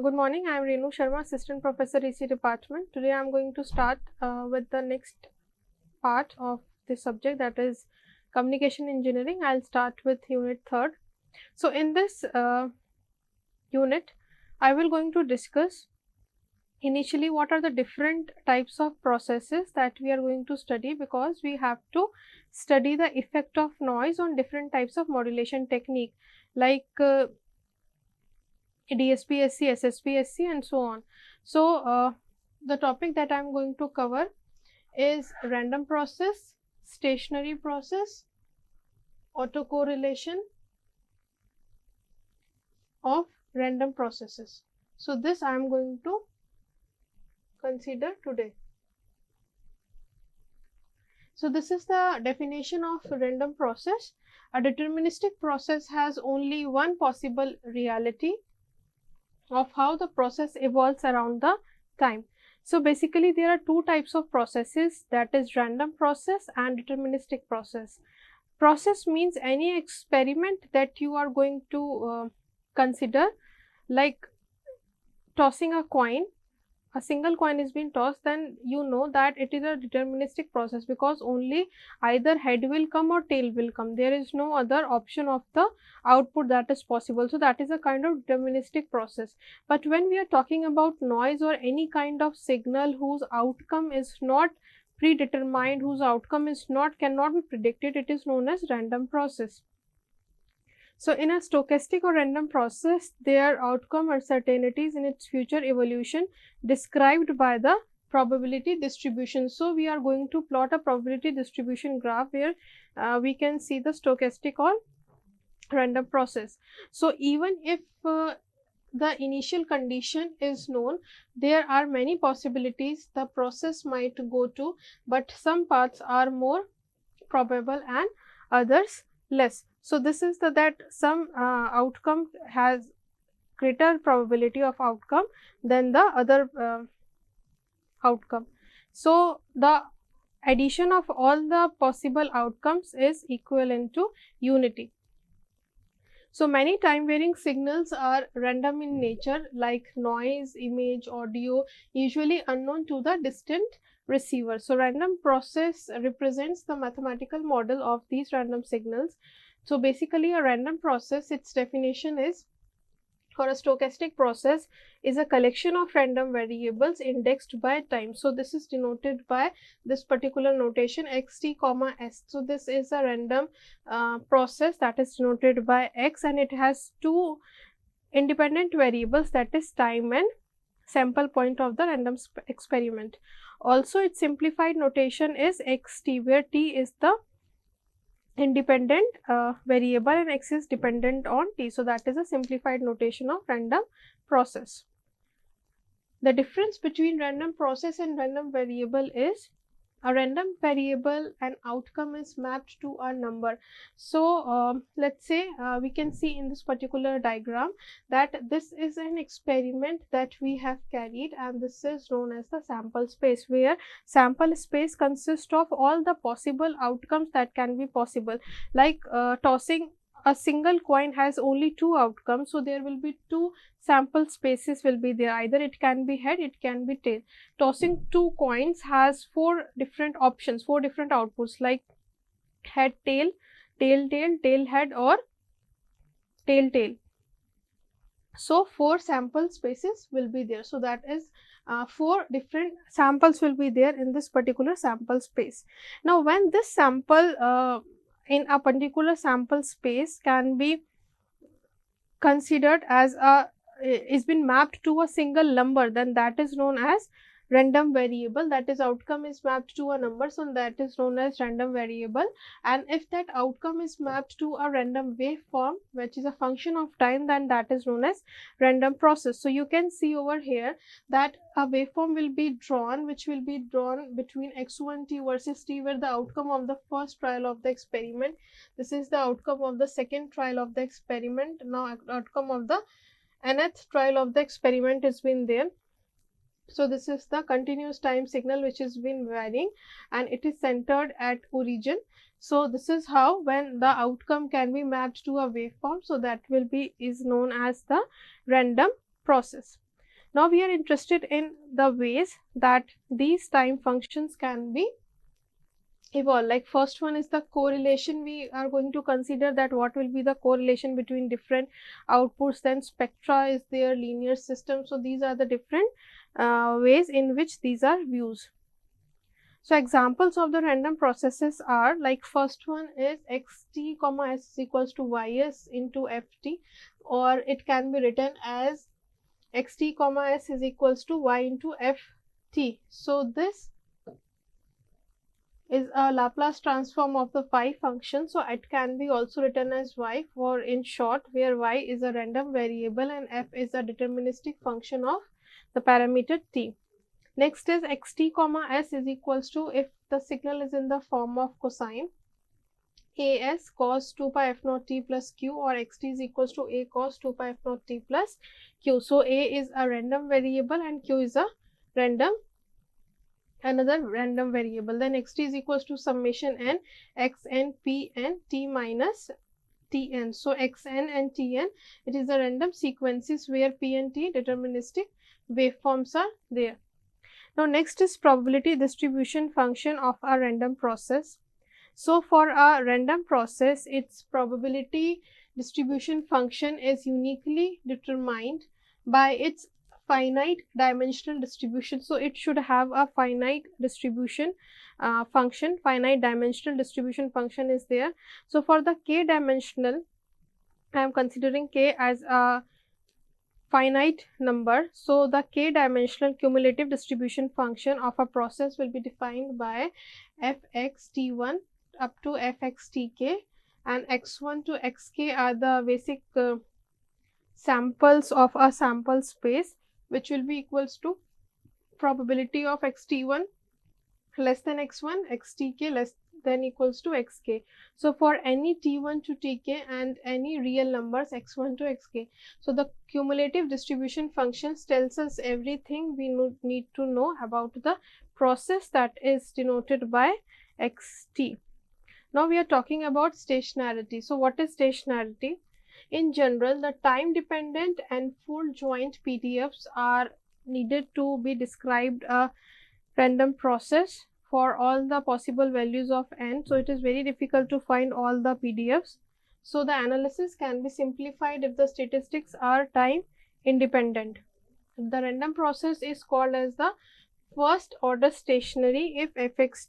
Good morning, I am Renu Sharma, Assistant Professor EC Department. Today I am going to start with the next part of this subject, that is Communication Engineering. I will start with Unit 3rd. So, in this unit, I will going to discuss initially what are the different types of processes that we are going to study, because we have to study the effect of noise on different types of modulation technique like DSP-SC, SSP-SC and so on. So, the topic that I am going to cover is random process, stationary process, autocorrelation of random processes. So, this I am going to consider today. So, this is the definition of random process. A deterministic process has only one possible reality of how the process evolves around the time. So, basically there are two types of processes, that is random process and deterministic process. Process means any experiment that you are going to consider, like tossing a coin. A single coin is being tossed, then you know that it is a deterministic process, because only either head will come or tail will come. There is no other option of the output that is possible. So, that is a kind of deterministic process. But when we are talking about noise or any kind of signal whose outcome is not predetermined, whose outcome is cannot be predicted, it is known as random process. So, in a stochastic or random process, their outcome uncertainties in its future evolution described by the probability distribution. So, we are going to plot a probability distribution graph where we can see the stochastic or random process. So, even if the initial condition is known, there are many possibilities the process might go to, but some paths are more probable and others less. So, this is that some outcome has greater probability of outcome than the other outcome. So, the addition of all the possible outcomes is equivalent to unity. So, many time varying signals are random in nature, like noise, image, audio, usually unknown to the distant receiver. So, random process represents the mathematical model of these random signals. So, basically a random process, its definition is, or a stochastic process is a collection of random variables indexed by time. So, this is denoted by this particular notation xt comma s. So, this is a random process that is denoted by x, and it has two independent variables, that is time and sample point of the random experiment. Also, its simplified notation is xt, where t is the independent variable and x is dependent on t. So, that is a simplified notation of random process. The difference between random process and random variable is a random variable and outcome is mapped to a number. So, let us say we can see in this particular diagram that this is an experiment that we have carried, and this is known as the sample space, where sample space consists of all the possible outcomes that can be possible, like tossing a single coin has only two outcomes. So, there will be two sample spaces will be there, either it can be head, it can be tail. Tossing two coins has four different options, four different outputs, like head tail, tail tail, tail head or tail tail. So, four sample spaces will be there. So, that is four different samples will be there in this particular sample space. Now, when this sample in a particular sample space can be considered as is been mapped to a single number, then that is known as random variable, that is outcome is mapped to a number, so that is known as random variable. And if that outcome is mapped to a random waveform which is a function of time, then that is known as random process. So, you can see over here that a waveform will be drawn, which will be drawn between x1 t versus t, where the outcome of the first trial of the experiment, this is the outcome of the second trial of the experiment, now outcome of the nth trial of the experiment has been there. So, this is the continuous time signal which has been varying, and it is centered at origin. So, this is how when the outcome can be mapped to a waveform. So, that will be is known as the random process. Now we are interested in the ways that these time functions can be evolve. Like first one is the correlation. We are going to consider that what will be the correlation between different outputs. Then spectra is their linear system. So these are the different ways in which these are used. So examples of the random processes are, like first one is xt comma s is equals to ys into ft, or it can be written as xt comma s is equals to y into ft. So this is a Laplace transform of the phi function. So it can be also written as y, for in short, where y is a random variable and f is a deterministic function of the parameter t. Next is xt comma s is equals to, if the signal is in the form of cosine, as cos 2 pi f naught t plus q, or xt is equals to a cos 2 pi f naught t plus q. So a is a random variable and q is a another random variable. Then xt is equals to summation n x n p n t minus tn. So xn and tn, it is the random sequences where p and t deterministic waveforms are there. Now next is probability distribution function of a random process. So for a random process, its probability distribution function is uniquely determined by its finite dimensional distribution. So it should have a finite distribution function. Finite dimensional distribution function is there. So for the k dimensional, I am considering k as a finite number. So the k dimensional cumulative distribution function of a process will be defined by fx t1 up to fx tk, and x1 to xk are the basic samples of a sample space, which will be equals to probability of xt1 less than x1, xtk less than equals to xk. So for any t1 to tk and any real numbers x1 to xk, so the cumulative distribution functions tells us everything we need to know about the process, that is denoted by xt. Now we are talking about stationarity. So what is stationarity? In general, the time dependent and full joint PDFs are needed to be described a random process for all the possible values of n. So it is very difficult to find all the PDFs. So the analysis can be simplified if the statistics are time independent. The random process is called as the first order stationary if fxt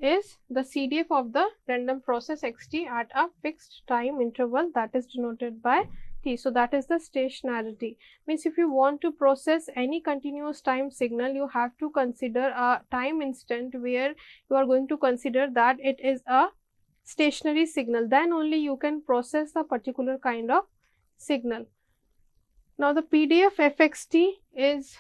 is the CDF of the random process xt at a fixed time interval, that is denoted by t. So that is the stationarity. Means if you want to process any continuous time signal, you have to consider a time instant where you are going to consider that it is a stationary signal. Then only you can process a particular kind of signal. Now the PDF fxt is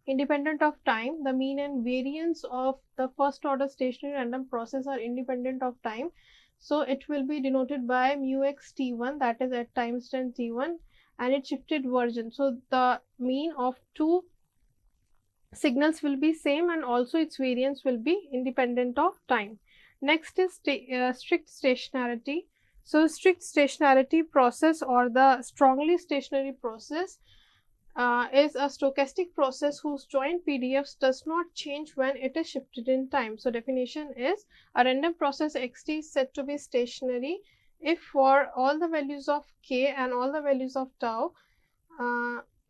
independent of time. The mean and variance of the first order stationary random process are independent of time. So it will be denoted by mu x t1, that is at time instant t1, and its shifted version. So the mean of two signals will be same and also its variance will be independent of time. Next is strict stationarity. So strict stationarity process, or the strongly stationary process, is a stochastic process whose joint PDFs does not change when it is shifted in time. So definition is, a random process xt is said to be stationary if for all the values of k and all the values of tau,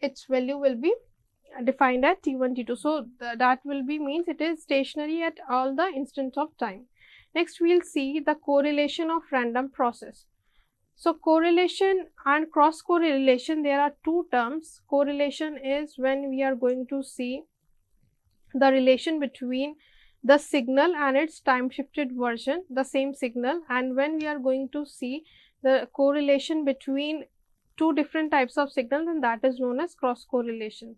its value will be defined at t1 t2. So that will be means it is stationary at all the instants of time. Next we will see the correlation of random process. So correlation and cross correlation, there are two terms. Correlation is when we are going to see the relation between the signal and its time shifted version, the same signal, and when we are going to see the correlation between two different types of signals, and that is known as cross correlation.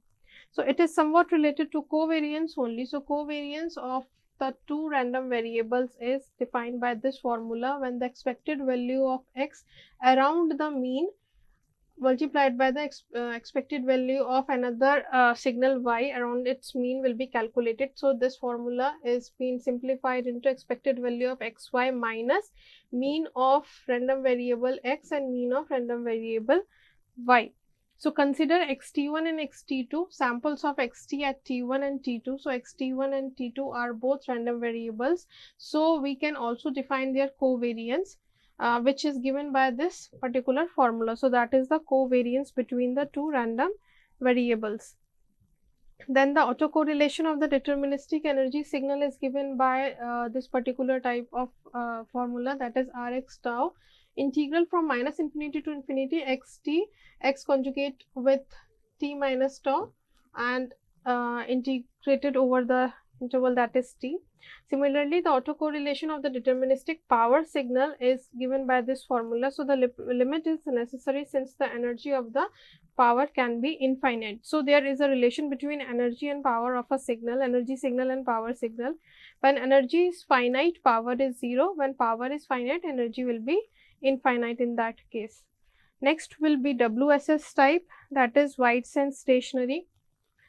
So it is somewhat related to covariance only. So covariance of the two random variables is defined by this formula, when the expected value of x around the mean multiplied by the expected value of another signal y around its mean will be calculated. So this formula is being simplified into expected value of xy minus mean of random variable x and mean of random variable y. So consider xt1 and xt2, samples of xt at t1 and t2. So xt1 and t2 are both random variables. So we can also define their covariance, which is given by this particular formula. So that is the covariance between the two random variables. Then the autocorrelation of the deterministic energy signal is given by this particular type of formula, that is Rx tau, integral from minus infinity to infinity xt, x conjugate with t minus tau, and integrated over the interval, that is t. Similarly, the autocorrelation of the deterministic power signal is given by this formula. So the limit is necessary since the energy of the power can be infinite. So there is a relation between energy and power of a signal, energy signal and power signal. When energy is finite, power is 0. When power is finite, energy will be infinite in that case. Next will be WSS type, that is White's and stationary.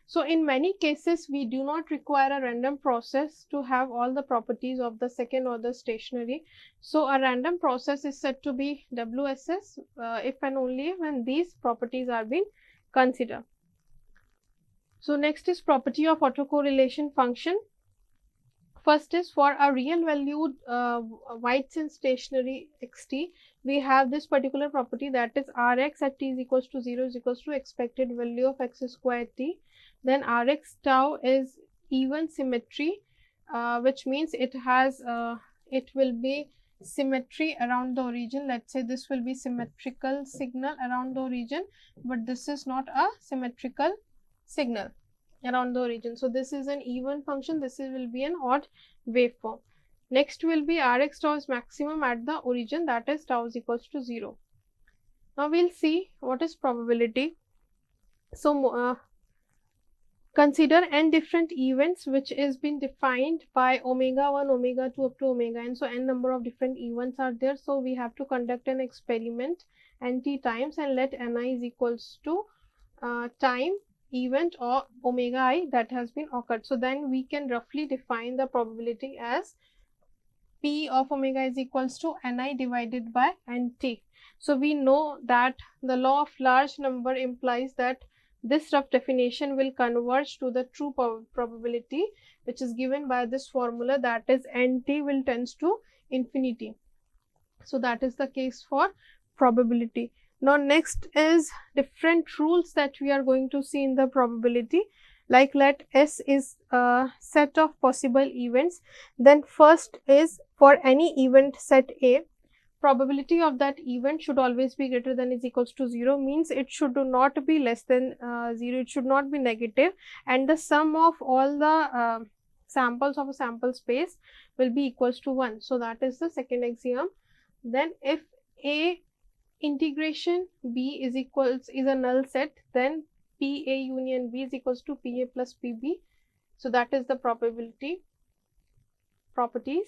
So in many cases, we do not require a random process to have all the properties of the second order stationary. So a random process is said to be WSS if and only when these properties are being considered. So next is property of autocorrelation function. First is for a real valued White's and stationary xt, we have this particular property, that is Rx at t is equals to 0 is equals to expected value of x square t. Then Rx tau is even symmetry, which means it has it will be symmetry around the origin. Let's say this will be symmetrical signal around the origin, but this is not a symmetrical signal around the origin. So this is an even function, this will be an odd waveform. Next will be Rx tau is maximum at the origin, that is tau is equals to 0. Now we'll see what is probability. So consider n different events which is been defined by omega 1, omega 2 up to omega n. So n number of different events are there. So we have to conduct an experiment nt times and let ni is equals to time event or omega I that has been occurred. So then we can roughly define the probability as p of omega is equals to ni divided by nt. So we know that the law of large number implies that this rough definition will converge to the true probability, which is given by this formula, that is nt will tends to infinity. So that is the case for probability. Now next is different rules that we are going to see in the probability. Like let S is a set of possible events, then first is for any event set A, probability of that event should always be greater than is equals to 0, means it should not be less than 0, it should not be negative, and the sum of all the samples of a sample space will be equals to 1. So that is the second axiom. Then if A integration B is a null set, then PA union B is equals to PA plus PB. So that is the probability properties.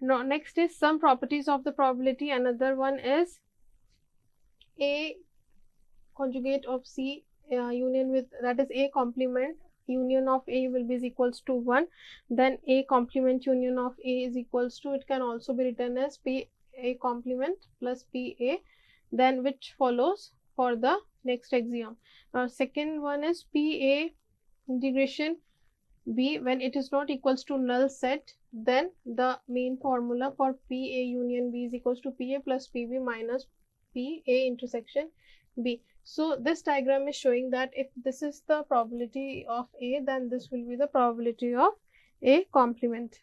Now next is some properties of the probability. Another one is A conjugate of C union with, that is A complement union of A will be equals to 1. Then A complement union of A is equals to, it can also be written as P A complement plus PA, then which follows for the next axiom. Now second one is PA integration B, when it is not equals to null set, then the main formula for PA union B is equals to PA plus PB minus PA intersection B. So this diagram is showing that if this is the probability of A, then this will be the probability of A complement.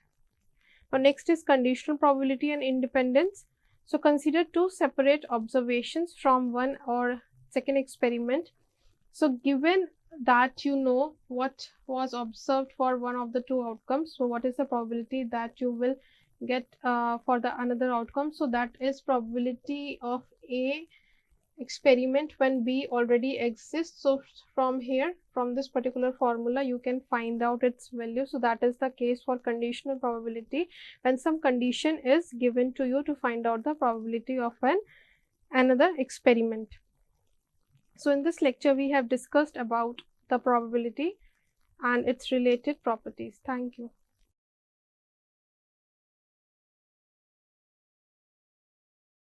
Now next is conditional probability and independence. So consider two separate observations from one or second experiment. So given that you know what was observed for one of the two outcomes, so what is the probability that you will get for the another outcome? So that is probability of A experiment when B already exists. So from here, from this particular formula, you can find out its value. So that is the case for conditional probability, when some condition is given to you to find out the probability of another experiment. So in this lecture, we have discussed about the probability and its related properties. Thank you.